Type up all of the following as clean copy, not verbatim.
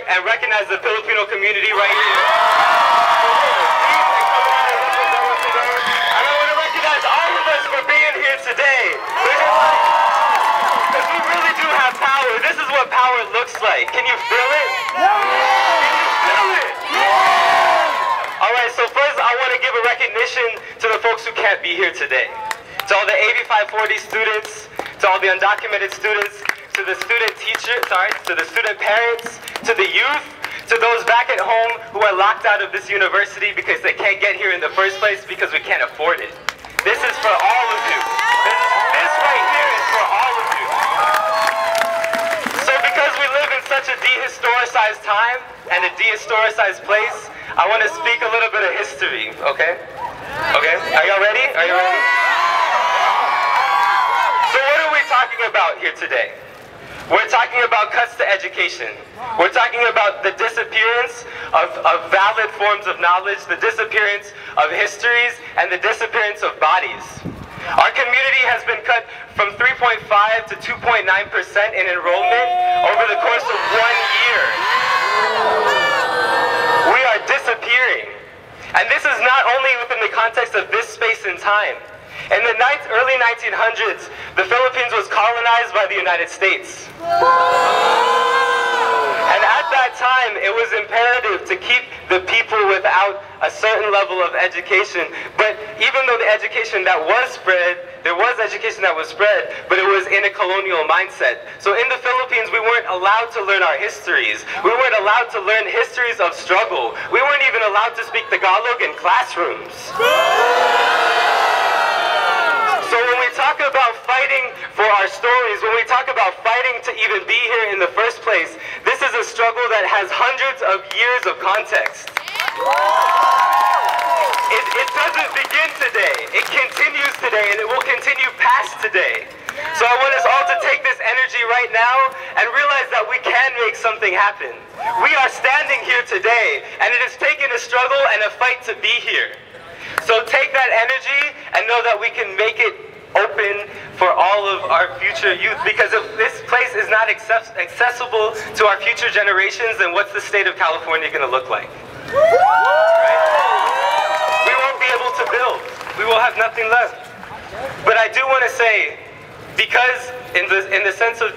and recognize the Filipino community right here. And I want to recognize all of us for being here today. Because we really do have power. This is what power looks like. Can you feel it? Can you feel it? Alright, so first I want to give a recognition to the folks who can't be here today. To all the AB 540 students, to all the undocumented students, to the student to the student parents, to the youth, to those back at home who are locked out of this university because they can't get here in the first place because we can't afford it. This is for all of you. This right here is for all of you. So because we live in such a dehistoricized time and a dehistoricized place, I want to speak a little bit of history, okay? Okay? Are y'all ready? Are you ready? So what are we talking about here today? We're talking about cuts to education. We're talking about the disappearance of valid forms of knowledge, the disappearance of histories, and the disappearance of bodies. Our community has been cut from 3.5 to 2.9% in enrollment over the course of 1 year. We are disappearing. And this is not only within the context of this space and time. In the early 1900s, the Philippines was colonized by the United States. And at that time, it was imperative to keep the people without a certain level of education. But even though the education that was spread, there was education that was spread, but it was in a colonial mindset. So in the Philippines, we weren't allowed to learn our histories. We weren't allowed to learn histories of struggle. We weren't even allowed to speak Tagalog in classrooms. So when we talk about fighting for our stories, when we talk about fighting to even be here in the first place, this is a struggle that has hundreds of years of context. It doesn't begin today. It continues today, and it will continue past today. So I want us all to take this energy right now and realize that we can make something happen. We are standing here today, and it has taken a struggle and a fight to be here. So take that energy and know that we can make it open for all of our future youth, because if this place is not accessible to our future generations, then what's the state of California going to look like? Right? We won't be able to build. We will have nothing left. But I do want to say, because in the sense of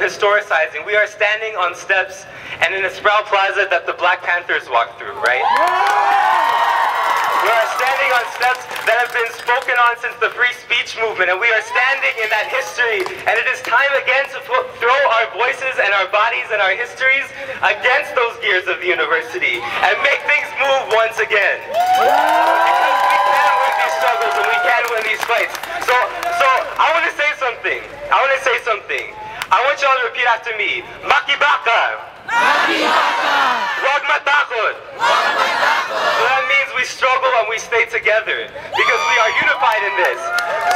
historicizing, we are standing on steps and in a Sprout Plaza that the Black Panthers walked through, right? We are standing on steps that have been spoken on since the free speech movement, and we are standing in that history, and it is time again to throw our voices and our bodies and our histories against those gears of the university and make things move once again. Because we can win these struggles and we can win these fights. So I want to say something. I want y'all to repeat after me. Makibaka! Wag matakot! So that means we struggle and we stay together because we are unified in this.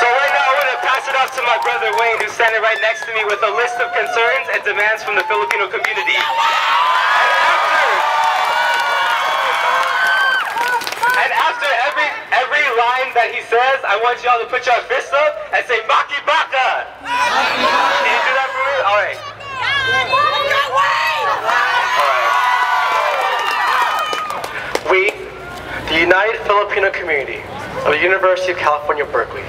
So right now I want to pass it off to my brother Wayne, who's standing right next to me with a list of concerns and demands from the Filipino community. And after every line that he says, I want y'all to put your fists up and say Makibaka! Can you do that for me? Alright. We, the United Filipino Community of the University of California, Berkeley,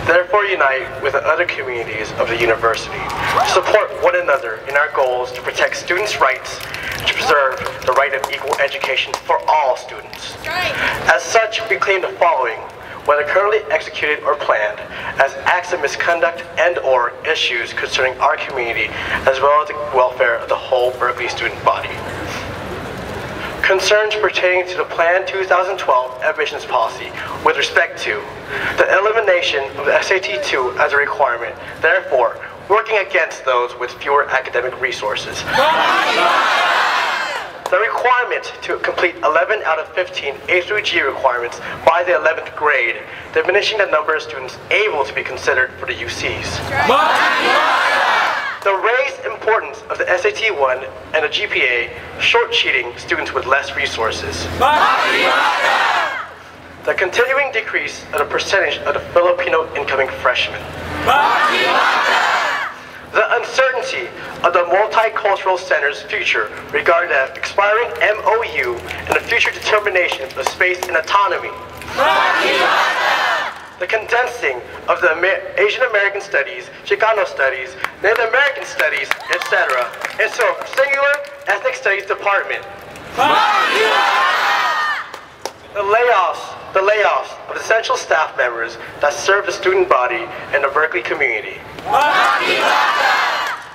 therefore unite with the other communities of the university to support one another in our goals to protect students' rights and to preserve the right of equal education for all students. As such, we claim the following, whether currently executed or planned, as acts of misconduct and/or issues concerning our community, as well as the welfare of the whole Berkeley student body. Concerns pertaining to the planned 2012 admissions policy with respect to the elimination of the SAT-2 as a requirement, therefore working against those with fewer academic resources. The requirement to complete 11 out of 15 A through G requirements by the 11th grade, diminishing the number of students able to be considered for the UCs. The raised importance of the SAT-1 and the GPA, short-cheating students with less resources. The continuing decrease of the percentage of the Filipino incoming freshmen. The uncertainty of the multicultural center's future regarding the expiring MOU and the future determination of space and autonomy. The condensing of the Asian American Studies, Chicano Studies, Native American Studies, etc. into a singular Ethnic Studies department. The layoffs of essential staff members that serve the student body and the Berkeley community.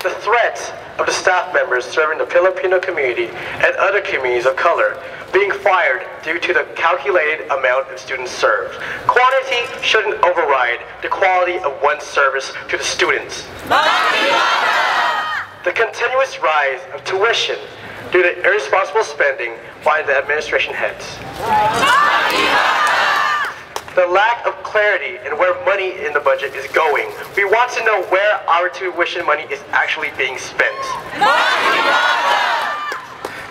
The threat of the staff members serving the Filipino community and other communities of color being fired due to the calculated amount of students served. Quantity shouldn't override the quality of one's service to the students. The continuous rise of tuition due to irresponsible spending by the administration heads. The lack of clarity in where money in the budget is going. We want to know where our tuition money is actually being spent.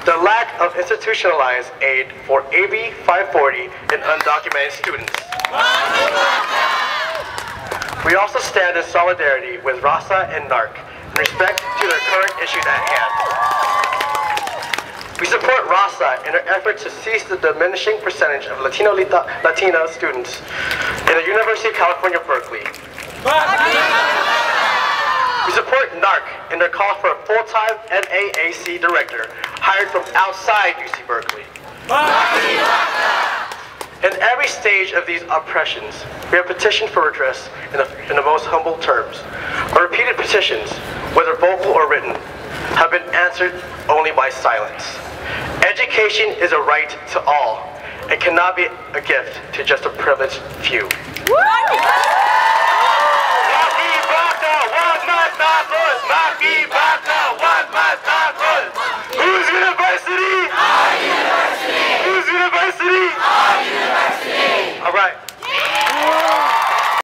The lack of institutionalized aid for AB 540 and undocumented students. We also stand in solidarity with RASA and NARC in respect to the current issues at hand. We support RASA in their efforts to cease the diminishing percentage of Latina students in the University of California, Berkeley. We support NARC in their call for a full-time NAAC director hired from outside UC Berkeley. In every stage of these oppressions, we have petitioned for redress in the most humble terms. Our repeated petitions, whether vocal or written, have been answered only by silence. Education is a right to all. It cannot be a gift to just a privileged few. Whose university? Our university! Whose university? Our